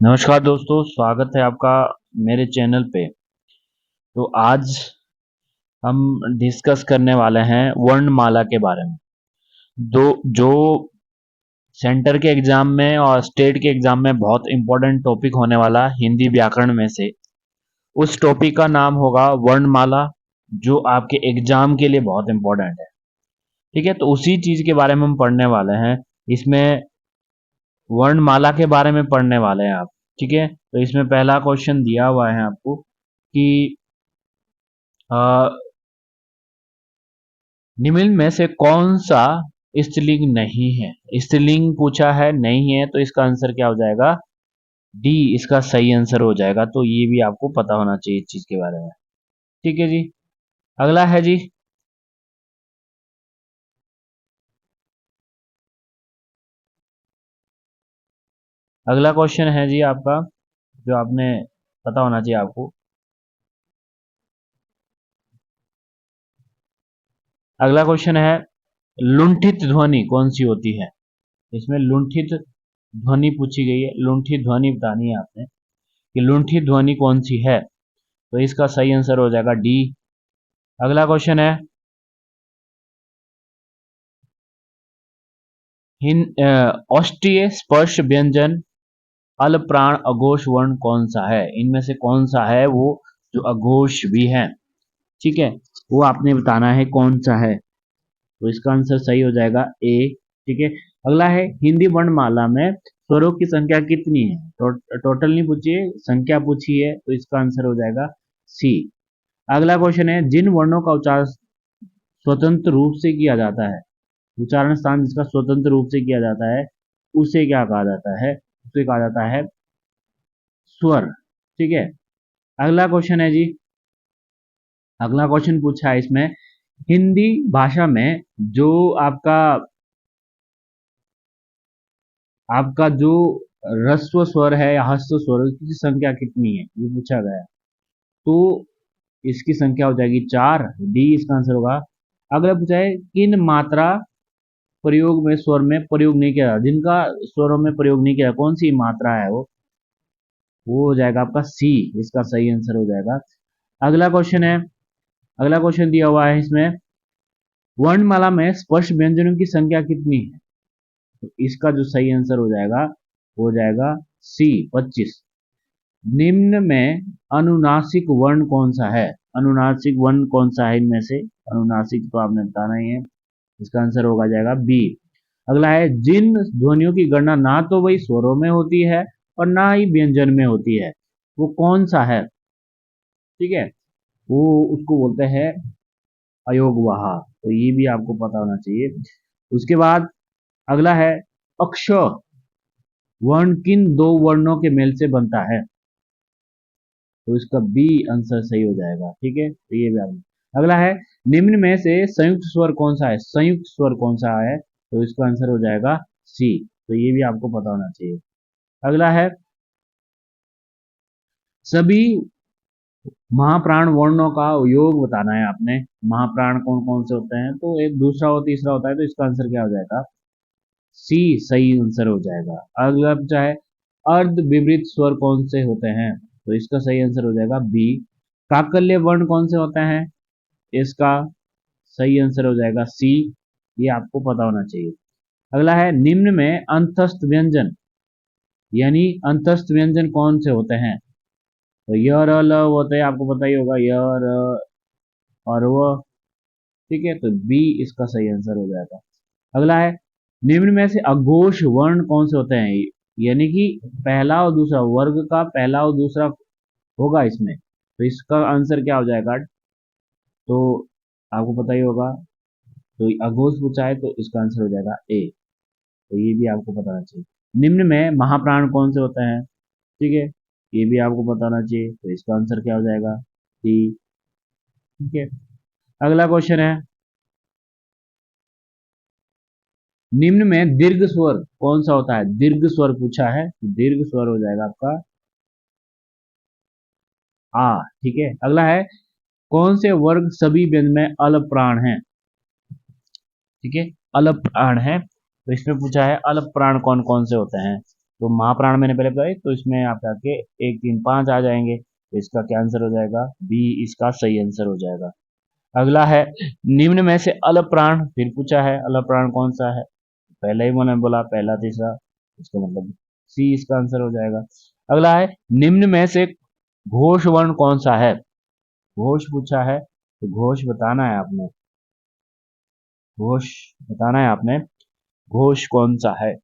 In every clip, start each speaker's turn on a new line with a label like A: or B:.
A: नमस्कार दोस्तों, स्वागत है आपका मेरे चैनल पे। तो आज हम डिस्कस करने वाले हैं वर्णमाला के बारे में। दो जो सेंटर के एग्जाम में और स्टेट के एग्जाम में बहुत इंपॉर्टेंट टॉपिक होने वाला हिंदी व्याकरण में से उस टॉपिक का नाम होगा वर्णमाला, जो आपके एग्जाम के लिए बहुत इंपॉर्टेंट है। ठीक है, तो उसी चीज के बारे में हम पढ़ने वाले हैं। इसमें वर्णमाला के बारे में पढ़ने वाले हैं आप। ठीक है, तो इसमें पहला क्वेश्चन दिया हुआ है आपको कि अ, निम्न में से कौन सा स्त्रीलिंग नहीं है। स्त्रीलिंग पूछा है, नहीं है, तो इसका आंसर क्या हो जाएगा? डी इसका सही आंसर हो जाएगा। तो ये भी आपको पता होना चाहिए इस चीज के बारे में। ठीक है जी। अगला है जी, अगला क्वेश्चन है जी आपका, जो आपने पता होना चाहिए आपको। अगला क्वेश्चन है, लुंठित ध्वनि कौन सी होती है। इसमें लुंठित ध्वनि पूछी गई है। लुंठित ध्वनि बतानी है आपने कि लुंठित ध्वनि कौन सी है। तो इसका सही आंसर हो जाएगा डी। अगला क्वेश्चन है, औष्ठ्य स्पर्श व्यंजन अल प्राण अघोष वर्ण कौन सा है। इनमें से कौन सा है वो जो अघोष भी है। ठीक है, वो आपने बताना है कौन सा है। तो इसका आंसर सही हो जाएगा ए। ठीक है। अगला है, हिंदी वर्णमाला में स्वरों की संख्या कितनी है। टोटल नहीं पूछिए, संख्या पूछी है, तो इसका आंसर हो जाएगा सी। अगला क्वेश्चन है, जिन वर्णों का उच्चारण स्वतंत्र रूप से किया जाता है, उच्चारण स्थान जिसका स्वतंत्र रूप से किया जाता है, उसे क्या कहा जाता है? उसे कहा जाता है स्वर। ठीक है। अगला क्वेश्चन है जी, अगला क्वेश्चन पूछा है इसमें, हिंदी भाषा में जो आपका आपका जो ह्रस्व स्वर है या हस्व स्वर की संख्या कितनी है, ये पूछा गया है। तो इसकी संख्या हो जाएगी 4। डी इसका आंसर होगा। अगला पूछा है, किन मात्रा प्रयोग में स्वर में प्रयोग नहीं किया जाता, जिनका स्वरों में प्रयोग नहीं किया, कौन सी मात्रा है वो हो जाएगा आपका सी। इसका सही आंसर हो जाएगा। अगला क्वेश्चन है, अगला क्वेश्चन दिया हुआ है इसमें, वर्णमाला में स्पर्श व्यंजनों की संख्या कितनी है। तो इसका जो सही आंसर हो जाएगा वो हो जाएगा सी 25। निम्न में अनुनासिक वर्ण कौन सा है। अनुनासिक वर्ण कौन सा है इनमें से? अनुनासिक तो आपने बताना ही है, इसका आंसर होगा जाएगा बी। अगला है, जिन ध्वनियों की गणना ना तो वही स्वरों में होती है और ना ही व्यंजन में होती है, वो कौन सा है। ठीक है, वो उसको बोलते हैं अयोगवाह। तो ये भी आपको पता होना चाहिए। उसके बाद अगला है, अक्षर वर्ण किन दो वर्णों के मेल से बनता है। तो इसका बी आंसर सही हो जाएगा। ठीक है, तो ये भी आपने। अगला है, निम्न में से संयुक्त स्वर कौन सा है। संयुक्त स्वर कौन सा है, तो इसका आंसर हो जाएगा सी। तो ये भी आपको पता होना चाहिए। अगला है, सभी महाप्राण वर्णों का योग बताना है आपने। महाप्राण कौन कौन से होते हैं, तो एक दूसरा और तीसरा होता है, तो इसका आंसर क्या हो जाएगा? सी सही आंसर हो जाएगा। अगला चाहे, अर्ध विपरीत स्वर कौन से होते हैं, तो इसका सही आंसर हो जाएगा बी। काकल्य वर्ण कौन से होते हैं, इसका सही आंसर हो जाएगा सी। ये आपको पता होना चाहिए। अगला है, निम्न में अंतस्थ व्यंजन यानी अंतस्थ व्यंजन कौन से होते हैं। तो य र ल होते हैं, आपको पता ही होगा, य र और वो। ठीक है, तो बी इसका सही आंसर हो जाएगा। अगला है, निम्न में से अघोष वर्ण कौन से होते हैं, यानी कि पहला और दूसरा वर्ग का पहला और दूसरा होगा इसमें, तो इसका आंसर क्या हो जाएगा? तो आपको पता ही होगा, तो अघोष पूछा है, तो इसका आंसर हो जाएगा ए। तो ये भी आपको पता होना चाहिए। निम्न में महाप्राण कौन से होते हैं, ठीक है, ये भी आपको पता होना चाहिए, तो इसका आंसर क्या हो जाएगा? सी। ठीक है। अगला क्वेश्चन है, निम्न में दीर्घ स्वर कौन सा होता है। दीर्घ स्वर पूछा है, दीर्घ स्वर हो जाएगा आपका आ। ठीक है। अगला है, कौन से वर्ग सभी व्यंजन में अल प्राण है। ठीक है, अल प्राण है, तो इसमें पूछा है अल प्राण कौन कौन से होते हैं। तो महाप्राण मैंने पहले बताया, तो इसमें आप आके 1 3 5 आ जाएंगे, तो इसका क्या आंसर हो जाएगा, बी इसका सही आंसर हो जाएगा। अगला है निम्न में से अलग प्राण, फिर पूछा है अलग प्राण कौन सा है, पहले ही मैंने बोला पहला तीसरा, इसका मतलब सी इसका आंसर हो जाएगा। अगला है निम्न में से घोष वर्ण कौन सा है, घोष पूछा है तो घोष बताना है आपने, घोष बताना है आपने, घोष कौन सा है।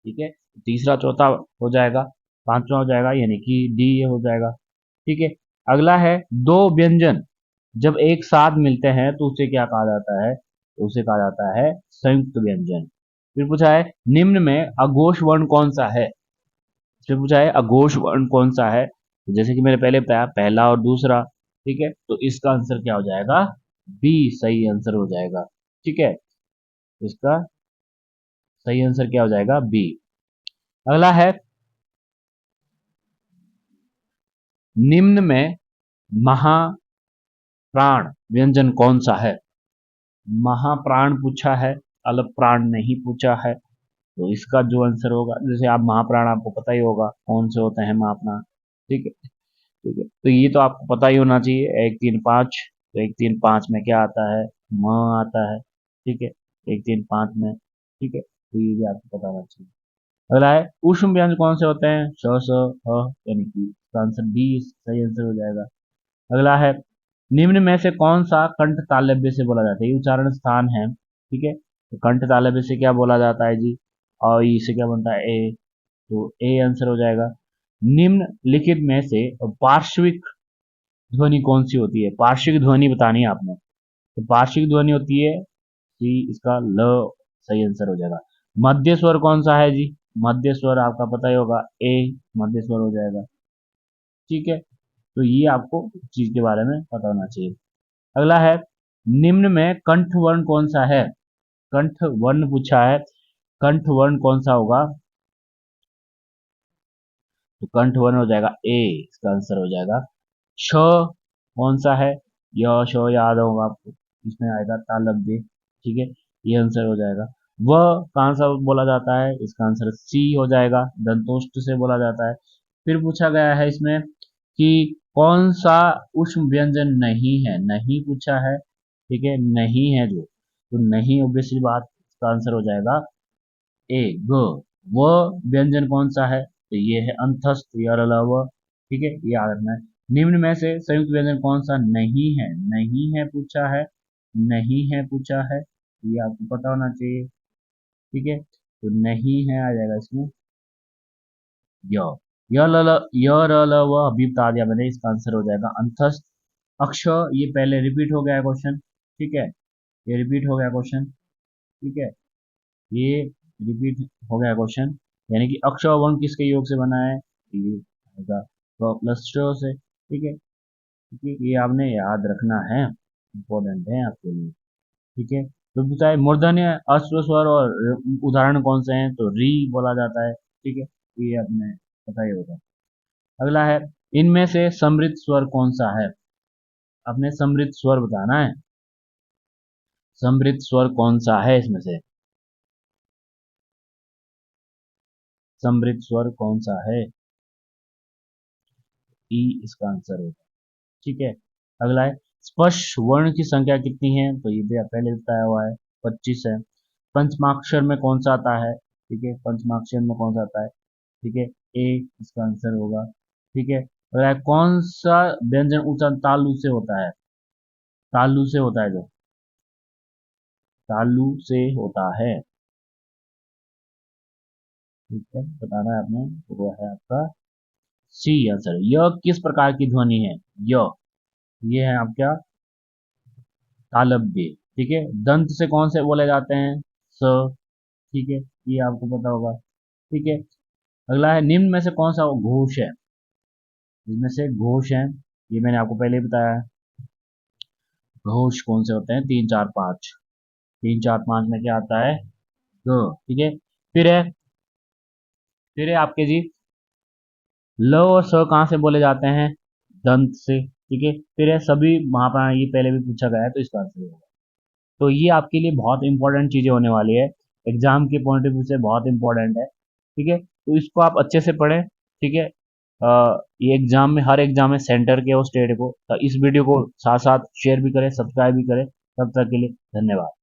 A: ठीक है, तीसरा चौथा हो जाएगा, पांचवा हो जाएगा, यानी कि डी ये हो जाएगा। ठीक है, अगला है दो व्यंजन जब एक साथ मिलते हैं तो उसे क्या कहा जाता है, तो उसे कहा जाता है संयुक्त व्यंजन। फिर पूछा है निम्न में अघोष वर्ण कौन सा है, फिर पूछा है अघोष वर्ण कौन सा है, तो जैसे कि मैंने पहले बताया पहला और दूसरा। ठीक है, तो इसका आंसर क्या हो जाएगा, बी सही आंसर हो जाएगा। ठीक है, इसका सही आंसर क्या हो जाएगा, बी। अगला है निम्न में महाप्राण व्यंजन कौन सा है, महाप्राण पूछा है, अलग प्राण नहीं पूछा है, तो इसका जो आंसर होगा, जैसे आप महाप्राण आपको पता ही होगा कौन से होते हैं महाप्राण। ठीक है, ठीक है, तो ये तो आपको पता ही होना चाहिए, 1 3 5, तो 1 3 5 में क्या आता है, म आता है। ठीक है, 1 3 5 में। ठीक है, तो ये भी आपको पता होना चाहिए। अगला है उष्म व्यंजन कौन से होते हैं, श स ह, यानी कि इसका आंसर डी सही आंसर हो जाएगा। अगला है निम्न में से कौन सा कंठ तालव्य से बोला जाता है, ये उच्चारण स्थान है। ठीक है, तो कंठ तालव्य से क्या बोला जाता है जी, और इससे क्या बनता है ए, तो ए आंसर हो जाएगा। निम्न लिखित में से पार्श्विक ध्वनि कौन सी होती है, पार्श्विक ध्वनि बतानी है आपने, तो पार्श्विक ध्वनि होती है सी इसका ल सही आंसर हो जाएगा। मध्य स्वर कौन सा है जी, मध्य स्वर आपका पता ही होगा ए मध्य स्वर हो जाएगा। ठीक है, तो ये आपको चीज के बारे में पता होना चाहिए। अगला है निम्न में कंठ वर्ण कौन सा है, कंठ वर्ण पूछा है, कंठ वर्ण कौन सा होगा, तो कंठ वर्ण हो जाएगा ए, इसका आंसर हो जाएगा। छ कौन सा है, य श याद होगा आपको, इसमें आएगा तालव्य। ठीक है, ये आंसर हो जाएगा। वह कहाँ सा बोला जाता है, इसका आंसर सी हो जाएगा, दंतोष्ठ से बोला जाता है। फिर पूछा गया है इसमें कि कौन सा उष्म व्यंजन नहीं है, नहीं पूछा है। ठीक है, नहीं है जो, तो नहीं ऑब्वियसली बात, इसका आंसर हो जाएगा ए ग। वो व्यंजन कौन सा है, तो ये है अंतस्थ या रलव। ठीक है, ये याद रखना है। निम्न में से संयुक्त व्यंजन कौन सा नहीं है, नहीं है पूछा है, नहीं है पूछा है, ये आपको पता होना चाहिए। ठीक है, तो नहीं है आ जाएगा इसमें य, य र ल व अभी बता दिया मैंने, इसका आंसर हो जाएगा अंतस्थ। अक्ष ये पहले रिपीट हो गया है क्वेश्चन। ठीक है, ये रिपीट हो गया क्वेश्चन। ठीक है, ये रिपीट हो गया क्वेश्चन, यानी कि अक्ष और वर्ण किसके योग से बना है, ये आएगा तो प्लस से। ठीक है, ठीक है, ये आपने याद रखना है, इंपॉर्टेंट है आपके लिए। ठीक है, तो पूछा है मूर्धन्य अश्व स्वर और उदाहरण कौन से हैं, तो री बोला जाता है। ठीक है, ये आपने पता ही होगा। अगला है इनमें से समृद्ध स्वर कौन सा है, आपने समृद्ध स्वर बताना है, समृद्ध स्वर कौन सा है इसमें से, समृद्ध स्वर कौन सा है, ई इसका आंसर होगा। ठीक है, अगला है स्पर्श वर्ण की संख्या कितनी है, तो ये भी पहले बताया हुआ है 25 है। पंचमाक्षर में कौन सा आता है, ठीक है, पंचमाक्षर में कौन सा आता है, ठीक है, ए इसका आंसर होगा। ठीक है, अगला है कौन सा व्यंजन उच्चारण तालु से होता है, तालु से होता है जो, तालु से होता है। ठीक है, बताना है आपने, तो वो है आपका सी आंसर। यह किस प्रकार की ध्वनि है, य ये है आपका तालव्य। ठीक है, दंत से कौन से बोले जाते हैं, स। ठीक है, ये आपको पता होगा। ठीक है, अगला है निम्न में से कौन सा घोष है, जिसमें से घोष है, ये मैंने आपको पहले ही बताया है। घोष कौन से होते हैं, 3 4 5, 3 4 5 में क्या आता है, ग। ठीक है, फिर है फिर है आपके जी ल और स कहाँ से बोले जाते हैं, दंत से। ठीक है, फिर है सभी महाप्राण, ये पहले भी पूछा गया है, तो इसका आंसर होगा। तो ये आपके लिए बहुत इंपॉर्टेंट चीजें होने वाली है, एग्जाम के पॉइंट ऑफ व्यू से बहुत इंपॉर्टेंट है। ठीक है, तो इसको आप अच्छे से पढ़ें, ठीक है। ये एग्जाम में, हर एग्जाम में सेंटर के और स्टेट को, तो इस वीडियो को साथ साथ शेयर भी करें, सब्सक्राइब भी करें। तब तक के लिए धन्यवाद।